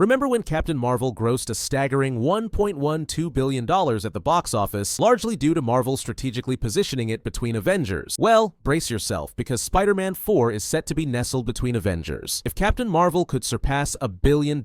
Remember when Captain Marvel grossed a staggering $1.12 billion at the box office, largely due to Marvel strategically positioning it between Avengers? Well, brace yourself, because Spider-Man 4 is set to be nestled between Avengers. If Captain Marvel could surpass $1 billion,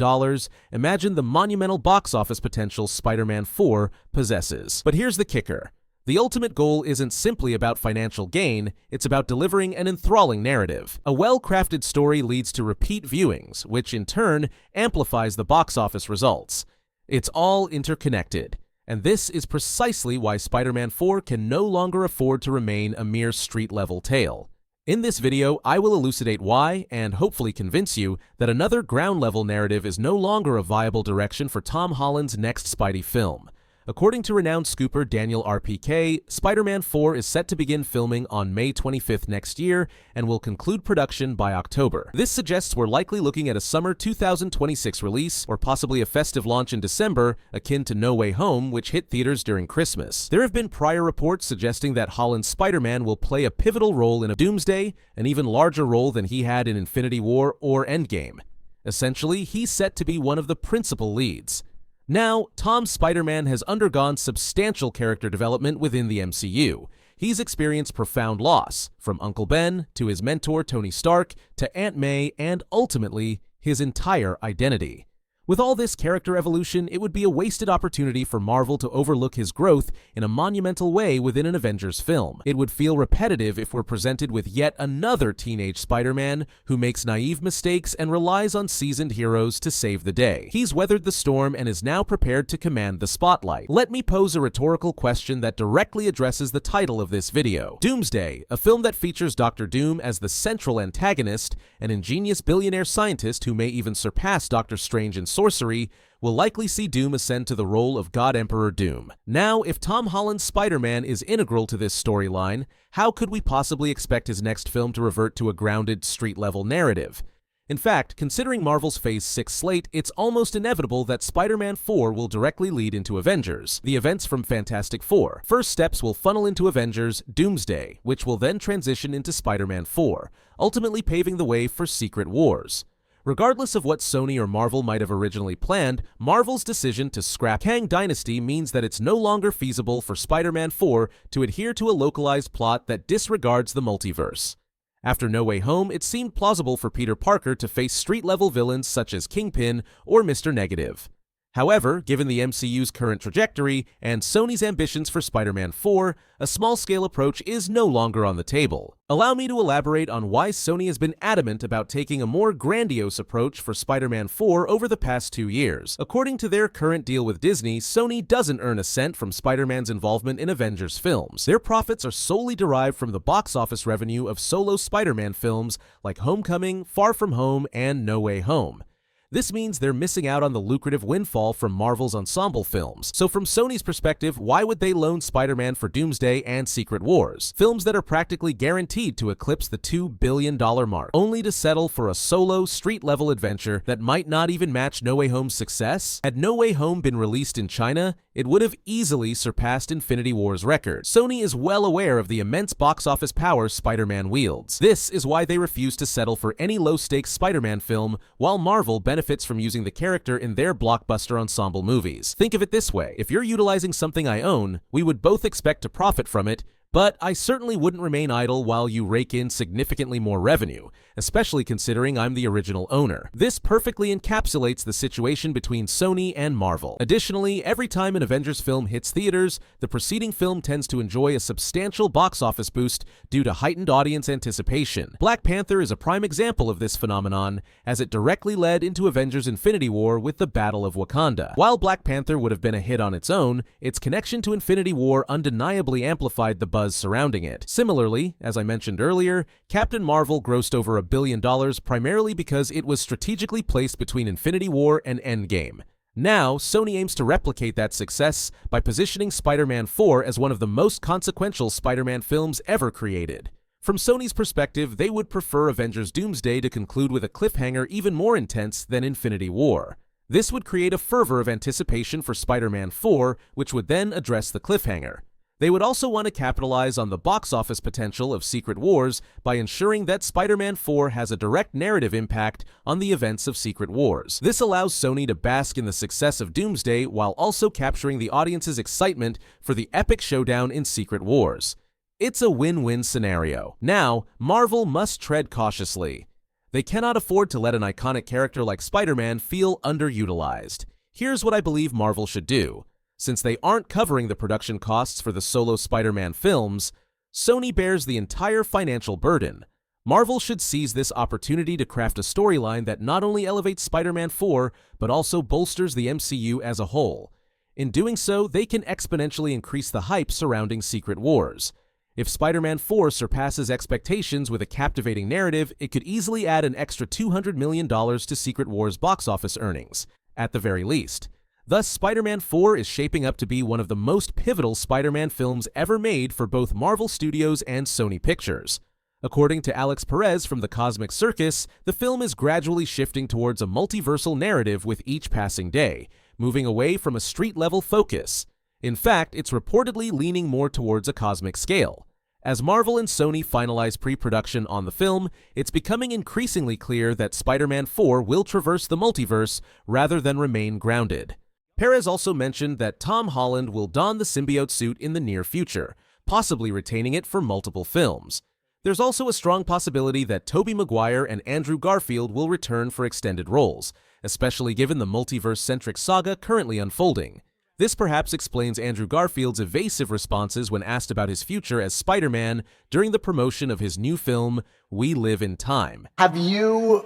imagine the monumental box office potential Spider-Man 4 possesses. But here's the kicker. The ultimate goal isn't simply about financial gain, it's about delivering an enthralling narrative. A well-crafted story leads to repeat viewings, which in turn amplifies the box office results. It's all interconnected, and this is precisely why Spider-Man 4 can no longer afford to remain a mere street-level tale. In this video, I will elucidate why, and hopefully convince you, that another ground-level narrative is no longer a viable direction for Tom Holland's next Spidey film. According to renowned scooper Daniel RPK, Spider-Man 4 is set to begin filming on May 25th next year and will conclude production by October. This suggests we're likely looking at a summer 2026 release, or possibly a festive launch in December, akin to No Way Home, which hit theaters during Christmas. There have been prior reports suggesting that Holland's Spider-Man will play a pivotal role in a Doomsday, an even larger role than he had in Infinity War or Endgame. Essentially, he's set to be one of the principal leads. Now, Tom's Spider-Man has undergone substantial character development within the MCU. He's experienced profound loss, from Uncle Ben to his mentor Tony Stark to Aunt May and ultimately his entire identity. With all this character evolution, it would be a wasted opportunity for Marvel to overlook his growth in a monumental way within an Avengers film. It would feel repetitive if we're presented with yet another teenage Spider-Man who makes naive mistakes and relies on seasoned heroes to save the day. He's weathered the storm and is now prepared to command the spotlight. Let me pose a rhetorical question that directly addresses the title of this video. Doomsday, a film that features Dr. Doom as the central antagonist, an ingenious billionaire scientist who may even surpass Doctor Strange in sorcery, will likely see Doom ascend to the role of God Emperor Doom. Now, if Tom Holland's Spider-Man is integral to this storyline, how could we possibly expect his next film to revert to a grounded, street-level narrative? In fact, considering Marvel's Phase 6 slate, it's almost inevitable that Spider-Man 4 will directly lead into Avengers, the events from Fantastic Four. First steps will funnel into Avengers Doomsday, which will then transition into Spider-Man 4, ultimately paving the way for Secret Wars. Regardless of what Sony or Marvel might have originally planned, Marvel's decision to scrap Kang Dynasty means that it's no longer feasible for Spider-Man 4 to adhere to a localized plot that disregards the multiverse. After No Way Home, it seemed plausible for Peter Parker to face street-level villains such as Kingpin or Mr. Negative. However, given the MCU's current trajectory and Sony's ambitions for Spider-Man 4, a small-scale approach is no longer on the table. Allow me to elaborate on why Sony has been adamant about taking a more grandiose approach for Spider-Man 4 over the past 2 years. According to their current deal with Disney, Sony doesn't earn a cent from Spider-Man's involvement in Avengers films. Their profits are solely derived from the box office revenue of solo Spider-Man films like Homecoming, Far From Home, and No Way Home. This means they're missing out on the lucrative windfall from Marvel's ensemble films. So from Sony's perspective, why would they loan Spider-Man for Doomsday and Secret Wars, films that are practically guaranteed to eclipse the $2 billion mark, only to settle for a solo, street-level adventure that might not even match No Way Home's success? Had No Way Home been released in China, it would have easily surpassed Infinity War's record. Sony is well aware of the immense box office power Spider-Man wields. This is why they refuse to settle for any low-stakes Spider-Man film, while Marvel benefits from using the character in their blockbuster ensemble movies. Think of it this way: if you're utilizing something I own, we would both expect to profit from it, but I certainly wouldn't remain idle while you rake in significantly more revenue, especially considering I'm the original owner. This perfectly encapsulates the situation between Sony and Marvel. Additionally, every time an Avengers film hits theaters, the preceding film tends to enjoy a substantial box office boost due to heightened audience anticipation. Black Panther is a prime example of this phenomenon, as it directly led into Avengers Infinity War with the Battle of Wakanda. While Black Panther would have been a hit on its own, its connection to Infinity War undeniably amplified the buzz surrounding it. Similarly, as I mentioned earlier, Captain Marvel grossed over $1 billion primarily because it was strategically placed between Infinity War and Endgame. Now, Sony aims to replicate that success by positioning Spider-Man 4 as one of the most consequential Spider-Man films ever created. From Sony's perspective, they would prefer Avengers Doomsday to conclude with a cliffhanger even more intense than Infinity War. This would create a fervor of anticipation for Spider-Man 4, which would then address the cliffhanger. They would also want to capitalize on the box office potential of Secret Wars by ensuring that Spider-Man 4 has a direct narrative impact on the events of Secret Wars. This allows Sony to bask in the success of Doomsday while also capturing the audience's excitement for the epic showdown in Secret Wars. It's a win-win scenario. Now, Marvel must tread cautiously. They cannot afford to let an iconic character like Spider-Man feel underutilized. Here's what I believe Marvel should do. Since they aren't covering the production costs for the solo Spider-Man films, Sony bears the entire financial burden. Marvel should seize this opportunity to craft a storyline that not only elevates Spider-Man 4, but also bolsters the MCU as a whole. In doing so, they can exponentially increase the hype surrounding Secret Wars. If Spider-Man 4 surpasses expectations with a captivating narrative, it could easily add an extra $200 million to Secret Wars' box office earnings, at the very least. Thus, Spider-Man 4 is shaping up to be one of the most pivotal Spider-Man films ever made for both Marvel Studios and Sony Pictures. According to Alex Perez from the Cosmic Circus, the film is gradually shifting towards a multiversal narrative with each passing day, moving away from a street-level focus. In fact, it's reportedly leaning more towards a cosmic scale. As Marvel and Sony finalize pre-production on the film, it's becoming increasingly clear that Spider-Man 4 will traverse the multiverse rather than remain grounded. Perez also mentioned that Tom Holland will don the symbiote suit in the near future, possibly retaining it for multiple films. There's also a strong possibility that Tobey Maguire and Andrew Garfield will return for extended roles, especially given the multiverse-centric saga currently unfolding. This perhaps explains Andrew Garfield's evasive responses when asked about his future as Spider-Man during the promotion of his new film, We Live in Time. Have you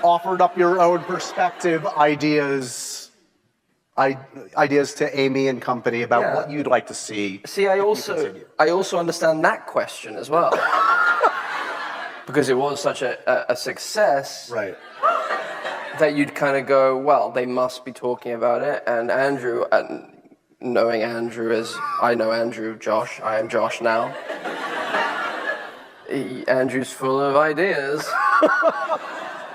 offered up your own perspective, ideas to Amy and company about what you'd like to see? See, I also understand that question as well. Because it was such a success. Right. That you'd kind of go, well, they must be talking about it. And Andrew, knowing Andrew as I know Andrew, Josh, I am Josh now. Andrew's full of ideas.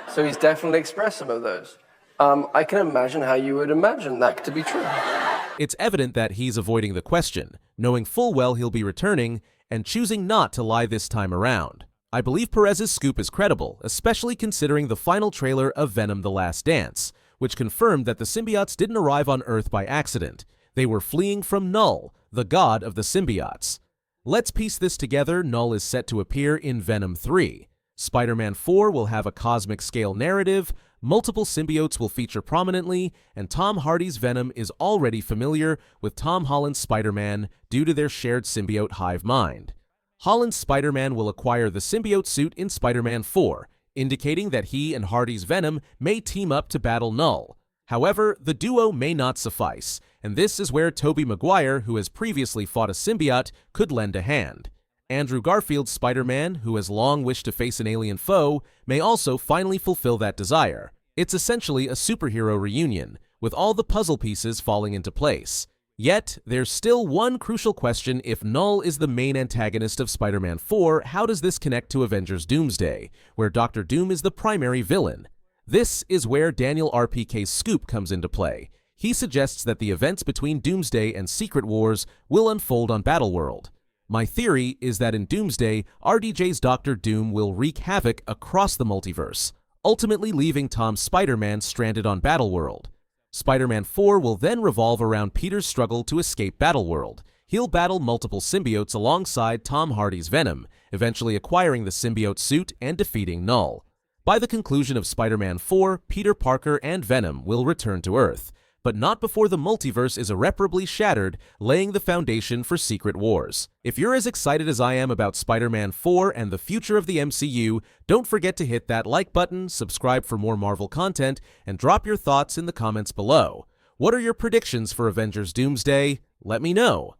So he's definitely expressed some of those. I can imagine how you would imagine that to be true. It's evident that he's avoiding the question, knowing full well he'll be returning, and choosing not to lie this time around. I believe Perez's scoop is credible, especially considering the final trailer of Venom: The Last Dance, which confirmed that the symbiotes didn't arrive on Earth by accident. They were fleeing from Null, the god of the symbiotes. Let's piece this together. Null is set to appear in Venom 3. Spider-Man 4 will have a cosmic scale narrative, multiple symbiotes will feature prominently, and Tom Hardy's Venom is already familiar with Tom Holland's Spider-Man due to their shared symbiote hive mind. Holland's Spider-Man will acquire the symbiote suit in Spider-Man 4, indicating that he and Hardy's Venom may team up to battle Null. However, the duo may not suffice, and this is where Tobey Maguire, who has previously fought a symbiote, could lend a hand. Andrew Garfield's Spider-Man, who has long wished to face an alien foe, may also finally fulfill that desire. It's essentially a superhero reunion, with all the puzzle pieces falling into place. Yet, there's still one crucial question. If Null is the main antagonist of Spider-Man 4, how does this connect to Avengers Doomsday, where Dr. Doom is the primary villain? This is where Daniel RPK's scoop comes into play. He suggests that the events between Doomsday and Secret Wars will unfold on Battleworld. My theory is that in Doomsday, RDJ's Dr. Doom will wreak havoc across the multiverse, ultimately leaving Tom's Spider-Man stranded on Battleworld. Spider-Man 4 will then revolve around Peter's struggle to escape Battleworld. He'll battle multiple symbiotes alongside Tom Hardy's Venom, eventually acquiring the symbiote suit and defeating Null. By the conclusion of Spider-Man 4, Peter Parker and Venom will return to Earth, but not before the multiverse is irreparably shattered, laying the foundation for Secret Wars. If you're as excited as I am about Spider-Man 4 and the future of the MCU, don't forget to hit that like button, subscribe for more Marvel content, and drop your thoughts in the comments below. What are your predictions for Avengers Doomsday? Let me know.